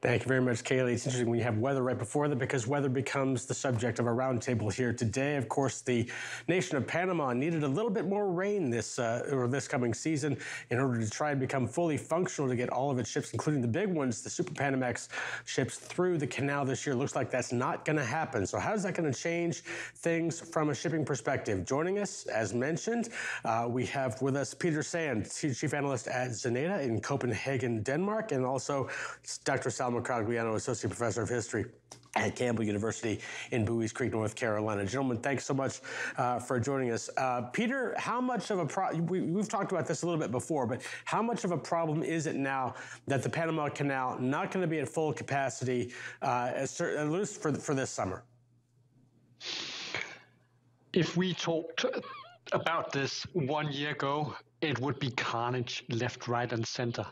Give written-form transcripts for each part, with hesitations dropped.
Thank you very much, Kaylee. It's interesting when you have weather right before that because weather becomes the subject of our roundtable here today. Of course, the nation of Panama needed a little bit more rain this coming season in order to try and become fully functional to get all of its ships, including the big ones, the Super Panamax ships, through the canal this year. Looks like that's not going to happen. So how is that going to change things from a shipping perspective? Joining us, as mentioned, we have with us Peter Sand, Chief Analyst at Zenata in Copenhagen, Denmark, and also Dr. Salma Caragliano, Associate Professor of History at Campbell University in Buies Creek, North Carolina. Gentlemen, thanks so much for joining us. Peter, how much of a we've talked about this a little bit before, but how much of a problem is it now that the Panama Canal not going to be at full capacity, at least for this summer? If we talked about this 1 year ago, it would be carnage left, right, and center.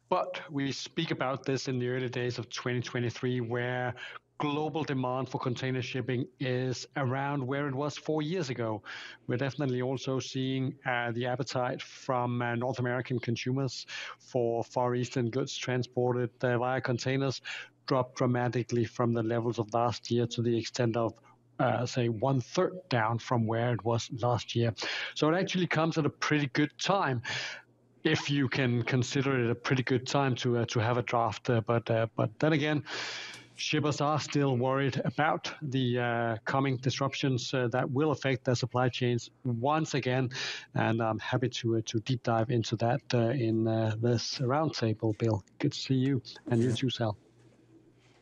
But we speak about this in the early days of 2023, where global demand for container shipping is around where it was 4 years ago. We're definitely also seeing the appetite from North American consumers for Far Eastern goods transported via containers drop dramatically from the levels of last year to the extent of say 1/3 down from where it was last year. So it actually comes at a pretty good time, if you can consider it a pretty good time to have a draft. But then again, shippers are still worried about the coming disruptions that will affect their supply chains once again. And I'm happy to deep dive into that in this roundtable, Bill. Good to see you, and you too, Sal.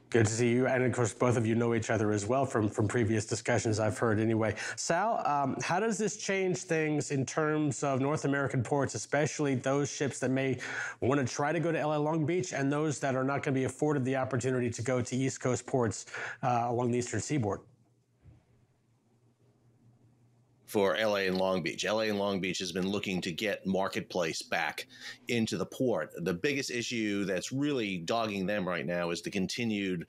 Good to see you. And of course, both of you know each other as well from previous discussions I've heard anyway. Sal, how does this change things in terms of North American ports, especially those ships that may want to try to go to LA Long Beach and those that are not going to be afforded the opportunity to go to East Coast ports along the eastern seaboard? For LA and Long Beach. LA and Long Beach has been looking to get marketplace back into the port. The biggest issue that's really dogging them right now is the continued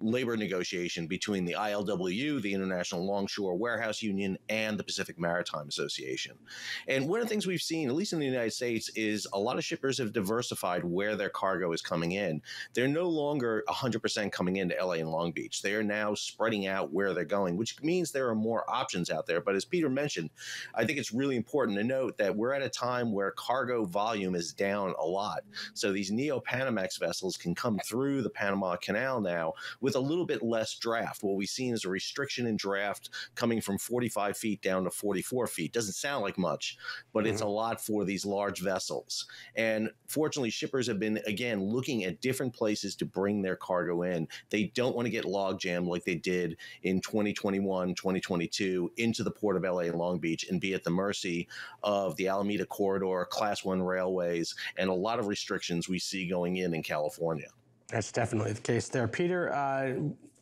labor negotiation between the ILWU, the International Longshore Warehouse Union, and the Pacific Maritime Association. And one of the things we've seen, at least in the United States, is a lot of shippers have diversified where their cargo is coming in. They're no longer 100% coming into LA and Long Beach. They are now spreading out where they're going, which means there are more options out there. But as Peter mentioned, I think it's really important to note that we're at a time where cargo volume is down a lot. So these Neo-Panamax vessels can come through the Panama Canal now with a little bit less draft. What we've seen is a restriction in draft coming from 45 feet down to 44 feet. Doesn't sound like much, but it's a lot for these large vessels. And fortunately, shippers have been, again, looking at different places to bring their cargo in. They don't want to get log jammed like they did in 2021, 2022 into the port of LA and Long Beach and be at the mercy of the Alameda Corridor, Class 1 railways, and a lot of restrictions we see going in California. That's definitely the case there. Peter,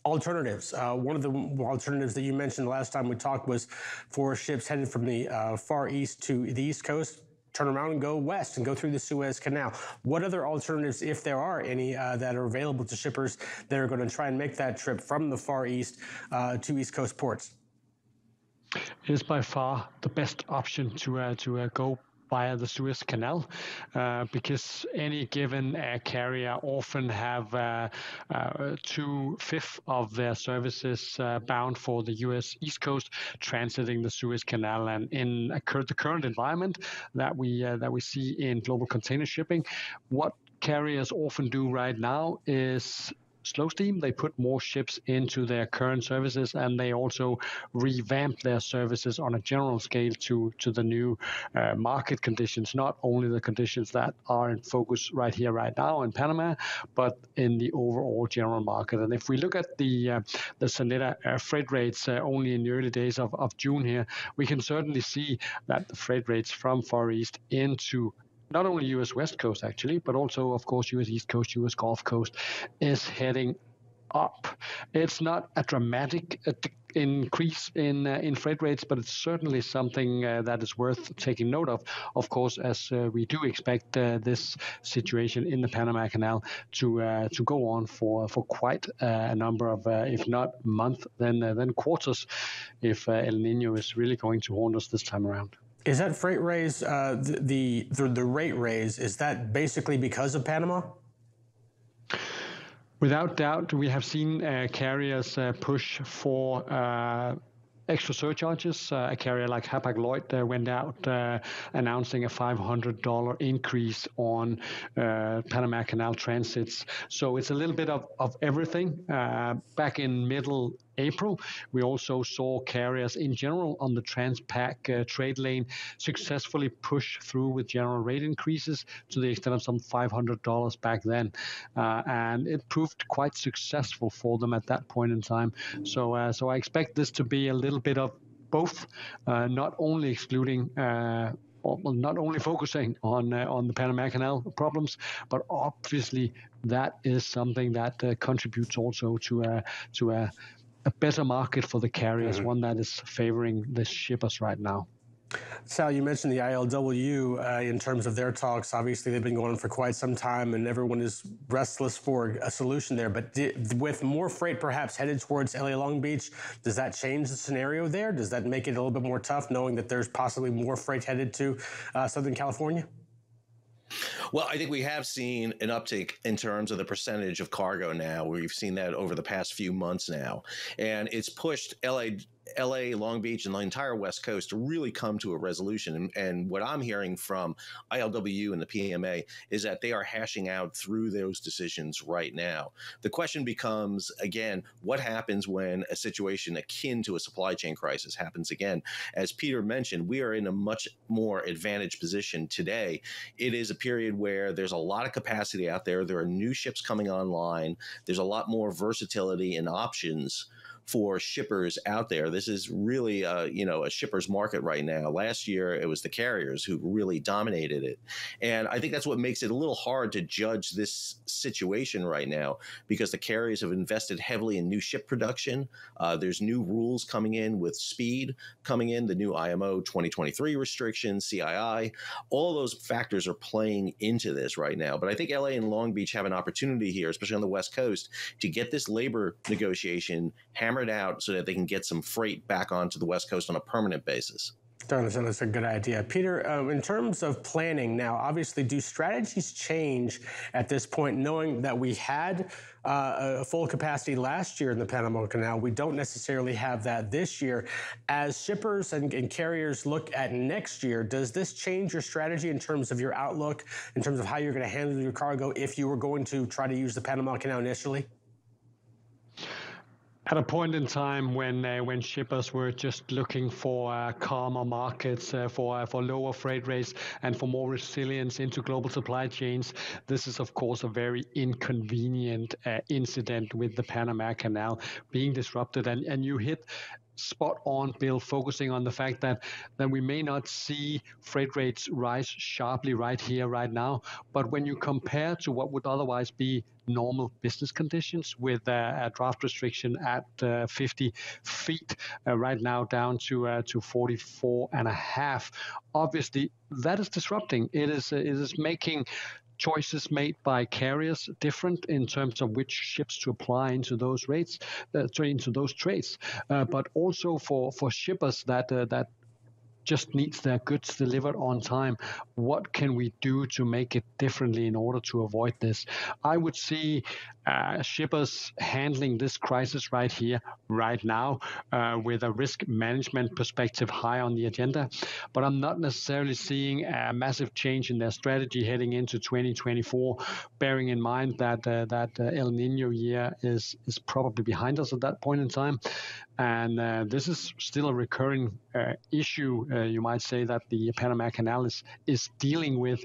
alternatives. One of the alternatives that you mentioned last time we talked was for ships headed from the Far East to the East Coast, turn around and go west and go through the Suez Canal. What other alternatives, if there are any, that are available to shippers that are going to try and make that trip from the Far East to East Coast ports? It is by far the best option to go via the Suez Canal, because any given carrier often have 2/5 of their services bound for the U.S. East Coast, transiting the Suez Canal. And in the current environment that we see in global container shipping, what carriers often do right now is slow steam. They put more ships into their current services, and they also revamp their services on a general scale to the new market conditions, not only the conditions that are in focus right here, right now in Panama, but in the overall general market. And if we look at the Zenata freight rates only in the early days of June here, we can certainly see that the freight rates from Far East into not only U.S. West Coast, actually, but also, of course, U.S. East Coast, U.S. Gulf Coast is heading up. It's not a dramatic increase in freight rates, but it's certainly something that is worth taking note of. Of course, as we do expect this situation in the Panama Canal to go on for quite a number of, if not months, then quarters, if El Nino is really going to haunt us this time around. Is that freight raise, the rate raise, is that basically because of Panama? Without doubt, we have seen carriers push for extra surcharges. A carrier like Hapag-Lloyd went out announcing a $500 increase on Panama Canal transits. So it's a little bit of everything. Back in middle April, we also saw carriers in general on the Transpac trade lane successfully push through with general rate increases to the extent of some $500 back then. And it proved quite successful for them at that point in time. So I expect this to be a little bit of both, not only excluding not only focusing on the Panama Canal problems, but obviously that is something that contributes also to a better market for the carriers, one that is favoring the shippers right now. Sal, you mentioned the ILW in terms of their talks. Obviously, they've been going on for quite some time, and everyone is restless for a solution there. But with more freight perhaps headed towards LA Long Beach, does that change the scenario there? Does that make it a little bit more tough, knowing that there's possibly more freight headed to Southern California? Well, I think we have seen an uptick in terms of the percentage of cargo now. We've seen that over the past few months now. And it's pushed LA, Long Beach, and the entire West Coast to really come to a resolution. And what I'm hearing from ILW and the PMA is that they are hashing out through those decisions right now. The question becomes, again, what happens when a situation akin to a supply chain crisis happens again? As Peter mentioned, we are in a much more advantaged position today. It is a period where there's a lot of capacity out there. There are new ships coming online. There's a lot more versatility and options for shippers out there. This is really, a shipper's market right now. Last year, it was the carriers who really dominated it. And I think that's what makes it a little hard to judge this situation right now, because the carriers have invested heavily in new ship production. There's new rules coming in with speed coming in, the new IMO 2023 restrictions, CII. All of those factors are playing into this right now. But I think LA and Long Beach have an opportunity here, especially on the West Coast, to get this labor negotiation hammered out so that they can get some freight back onto the West Coast on a permanent basis. That's a good idea. Peter, in terms of planning now, obviously, do strategies change at this point, knowing that we had a full capacity last year in the Panama Canal? We don't necessarily have that this year. As shippers and carriers look at next year, does this change your strategy in terms of your outlook, in terms of how you're going to handle your cargo if you were going to try to use the Panama Canal initially? At a point in time when shippers were just looking for calmer markets, for lower freight rates, and for more resilience into global supply chains, this is of course a very inconvenient incident with the Panama Canal being disrupted. And you hit spot on, Bill, focusing on the fact that we may not see freight rates rise sharply right here, right now. But when you compare to what would otherwise be normal business conditions, with a draft restriction at 50 feet right now down to 44 and a half, obviously that is disrupting. It is making choices made by carriers different in terms of which ships to apply into those rates, into those trades, but also for shippers that just needs their goods delivered on time. What can we do to make it differently in order to avoid this? I would see shippers handling this crisis right here, right now, with a risk management perspective high on the agenda. But I'm not necessarily seeing a massive change in their strategy heading into 2024, bearing in mind that El Nino year is probably behind us at that point in time. And this is still a recurring issue, you might say, that the Panama Canal is dealing with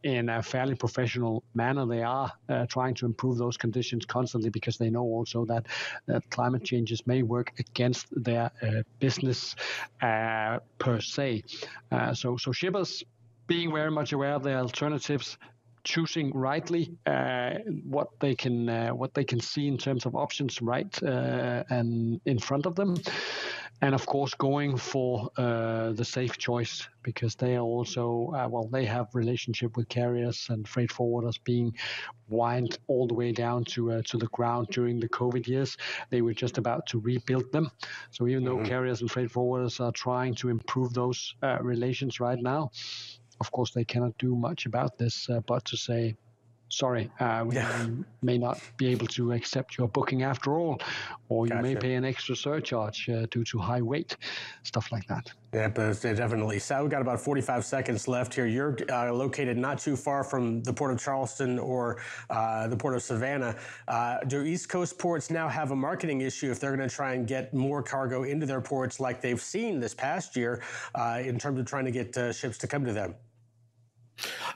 in a fairly professional manner. They are trying to improve those conditions constantly, because they know also that climate changes may work against their business per se. So shippers being very much aware of their alternatives, choosing rightly what they can see in terms of options right and in front of them, and of course going for the safe choice, because they are also they have relationship with carriers and freight forwarders being wind all the way down to the ground during the COVID years. They were just about to rebuild them. So even though carriers and freight forwarders are trying to improve those relations right now, of course, they cannot do much about this, but to say, sorry, we may not be able to accept your booking after all, or you may pay an extra surcharge due to high weight, stuff like that. Yeah, but definitely. Sal, we've got about 45 seconds left here. You're located not too far from the Port of Charleston or the Port of Savannah. Do East Coast ports now have a marketing issue if they're going to try and get more cargo into their ports like they've seen this past year in terms of trying to get ships to come to them?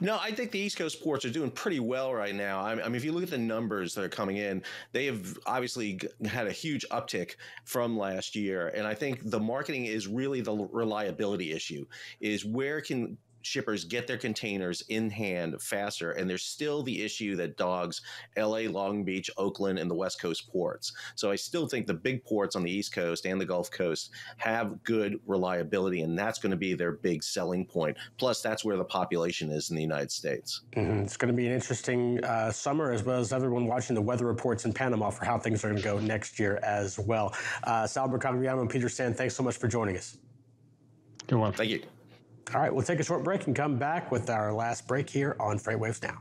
No, I think the East Coast ports are doing pretty well right now. I mean, if you look at the numbers that are coming in, they have obviously had a huge uptick from last year. And I think the marketing is really the reliability issue, is where can shippers get their containers in hand faster. And there's still the issue that dogs LA, Long Beach, Oakland, and the West Coast ports. So I still think the big ports on the East Coast and the Gulf Coast have good reliability, and that's going to be their big selling point. Plus, that's where the population is in the United States. Mm-hmm. It's going to be an interesting summer, as well as everyone watching the weather reports in Panama for how things are going to go next year as well. Sal Bercogliano and Peter Sand, thanks so much for joining us. Good one. Thank you. All right, we'll take a short break and come back with our last break here on Freightwaves Now.